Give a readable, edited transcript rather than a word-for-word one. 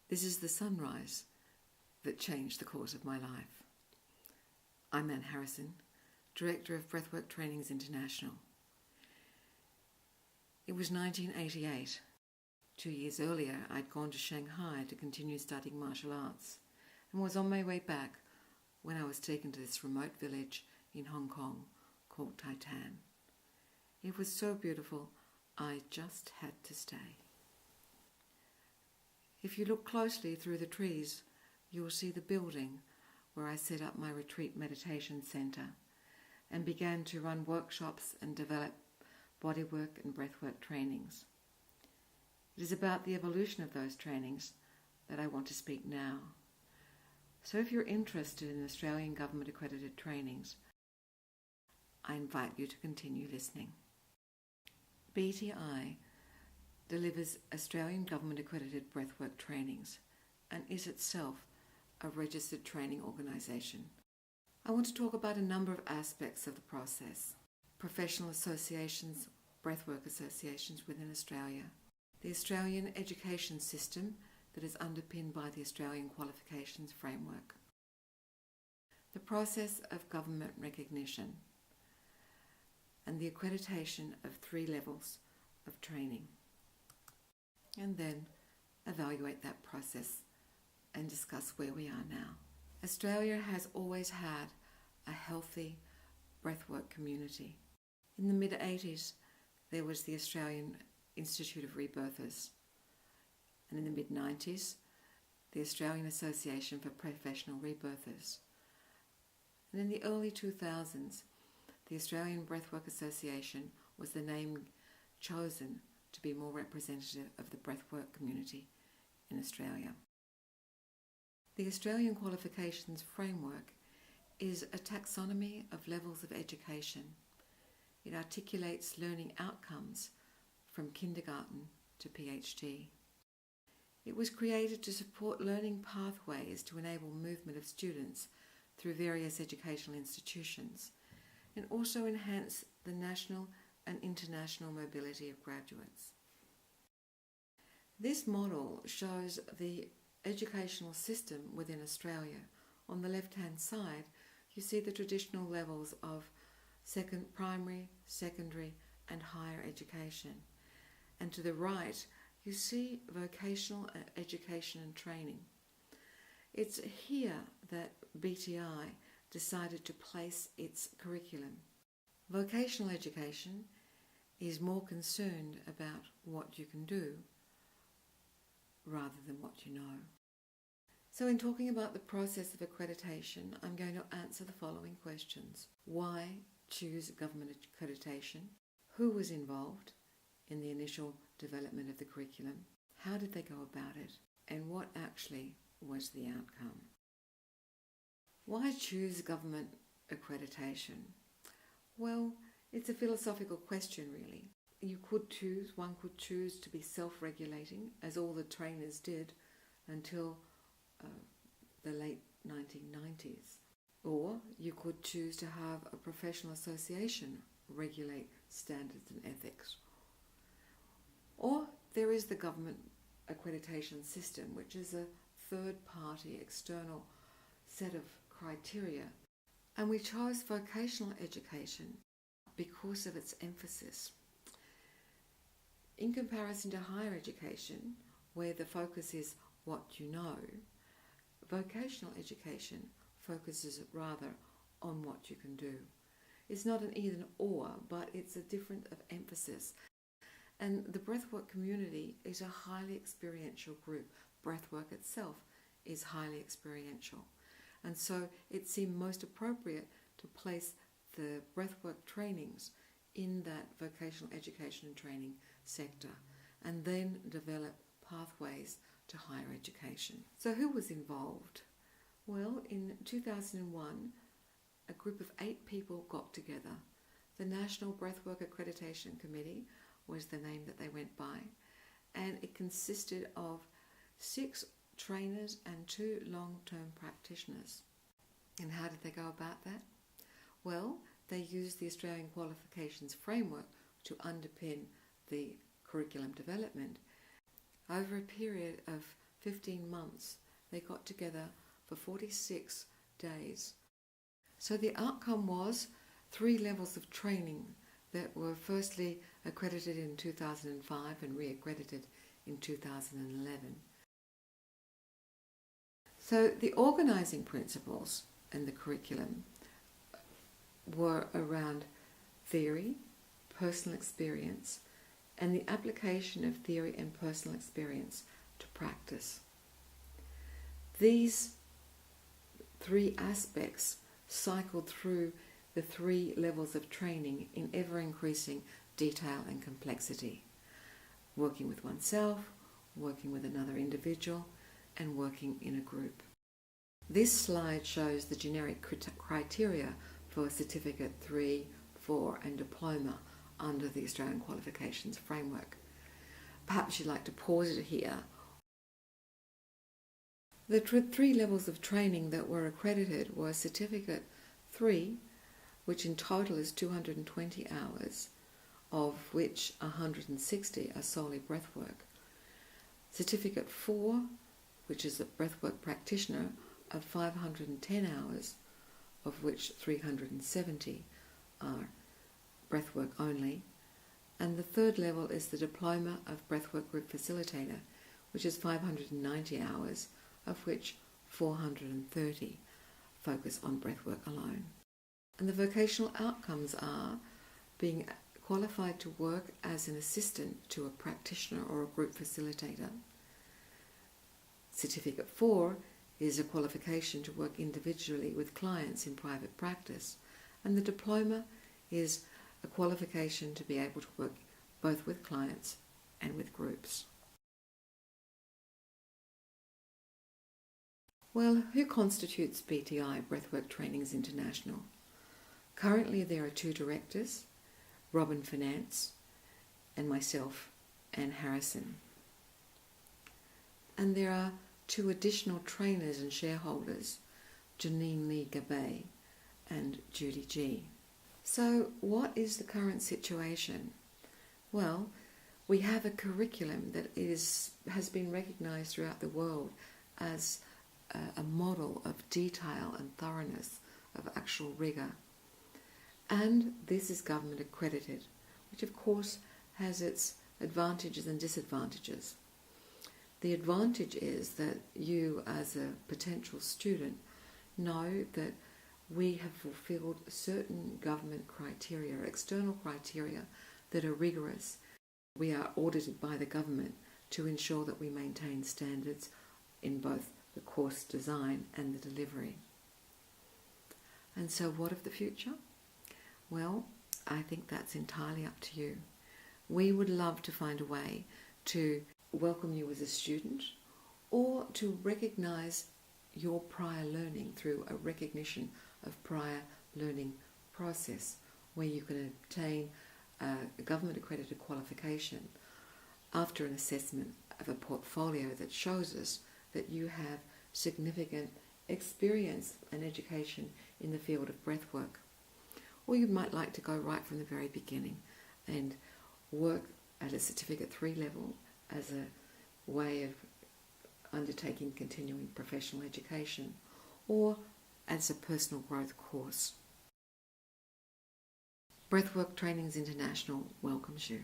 This is the sunrise that changed the course of my life. I'm Anne Harrison, Director of Breathwork Trainings International. It was 1988. 2 years earlier, I'd gone to Shanghai to continue studying martial arts and was on my way back when I was taken to this remote village in Hong Kong called Taitan. It was so beautiful, I just had to stay. If you look closely through the trees, you will see the building where I set up my retreat meditation centre and began to run workshops and develop bodywork and breathwork trainings. It is about the evolution of those trainings that I want to speak now. So if you're interested in Australian government accredited trainings, I invite you to continue listening. BTI delivers Australian government accredited breathwork trainings and is itself a registered training organisation. I want to talk about a number of aspects of the process: professional associations, breathwork associations within Australia, the Australian education system that is underpinned by the Australian qualifications framework, the process of government recognition, and the accreditation of 3 levels of training, and then evaluate that process and discuss where we are now. Australia has always had a healthy breathwork community. In the mid-80s, there was the Australian Institute of Rebirthers, and in the mid-90s, the Australian Association for Professional Rebirthers. And in the early 2000s, the Australian Breathwork Association was the name chosen to be more representative of the breathwork community in Australia. The Australian Qualifications Framework is a taxonomy of levels of education. It articulates learning outcomes from kindergarten to PhD. It was created to support learning pathways to enable movement of students through various educational institutions and also enhance the national and international mobility of graduates. This model shows the educational system within Australia. On the left-hand side, you see the traditional levels of primary, secondary and higher education. And to the right, you see vocational education and training. It's here that BTI decided to place its curriculum. Vocational education is more concerned about what you can do rather than what you know. So in talking about the process of accreditation, I'm going to answer the following questions. Why choose government accreditation? Who was involved in the initial development of the curriculum? How did they go about it? And what actually was the outcome? Why choose government accreditation? Well, it's a philosophical question really. One could choose to be self-regulating, as all the trainers did until the late 1990s. Or you could choose to have a professional association regulate standards and ethics. Or there is the government accreditation system, which is a third-party external set of criteria. And we chose vocational education because of its emphasis. In comparison to higher education, where the focus is what you know, vocational education focuses rather on what you can do. It's not an either or, but it's a difference of emphasis. And the breathwork community is a highly experiential group. Breathwork itself is highly experiential. And so it seemed most appropriate to place the breathwork trainings in that vocational education and training sector, and then develop pathways to higher education. So who was involved? Well, in 2001, a group of 8 people got together. The National Breathwork Accreditation Committee was the name that they went by, and it consisted of 6 trainers and 2 long-term practitioners. And how did they go about that? Well, they used the Australian Qualifications Framework to underpin the curriculum development. Over a period of 15 months. They got together for 46 days. So the outcome was 3 levels of training that were firstly accredited in 2005 and re-accredited in 2011. So the organising principles and the curriculum were around theory, personal experience, and the application of theory and personal experience to practice. These 3 aspects cycled through the 3 levels of training in ever-increasing detail and complexity. Working with oneself, working with another individual, and working in a group. This slide shows the generic criteria for Certificate 3, 4 and Diploma under the Australian Qualifications Framework. Perhaps you'd like to pause it here. The 3 levels of training that were accredited were Certificate 3, which in total is 220 hours, of which 160 are solely breathwork. Certificate 4, which is a breathwork practitioner, of 510 hours, of which 370 are breathwork only. And the 3rd level is the Diploma of Breathwork Group Facilitator, which is 590 hours, of which 430 focus on breathwork alone. And the vocational outcomes are being qualified to work as an assistant to a practitioner or a group facilitator. Certificate 4 is a qualification to work individually with clients in private practice, and the diploma is a qualification to be able to work both with clients and with groups. Well, who constitutes BTI, Breathwork Trainings International? Currently there are 2 directors, Robin Finance and myself, Anne Harrison. And there are 2 additional trainers and shareholders, Janine Lee Gabay and Judy G. So what is the current situation? Well, we have a curriculum that has been recognised throughout the world as a model of detail and thoroughness, of actual rigour. And this is government accredited, which of course has its advantages and disadvantages. The advantage is that you, as a potential student, know that we have fulfilled certain government criteria, external criteria that are rigorous. We are audited by the government to ensure that we maintain standards in both the course design and the delivery. And so what of the future? Well, I think that's entirely up to you. We would love to find a way to welcome you as a student, or to recognise your prior learning through a recognition of prior learning process, where you can obtain a government accredited qualification after an assessment of a portfolio that shows us that you have significant experience and education in the field of breathwork. Or you might like to go right from the very beginning and work at a Certificate 3 level as a way of undertaking continuing professional education, or as a personal growth course. Breathwork Trainings International welcomes you.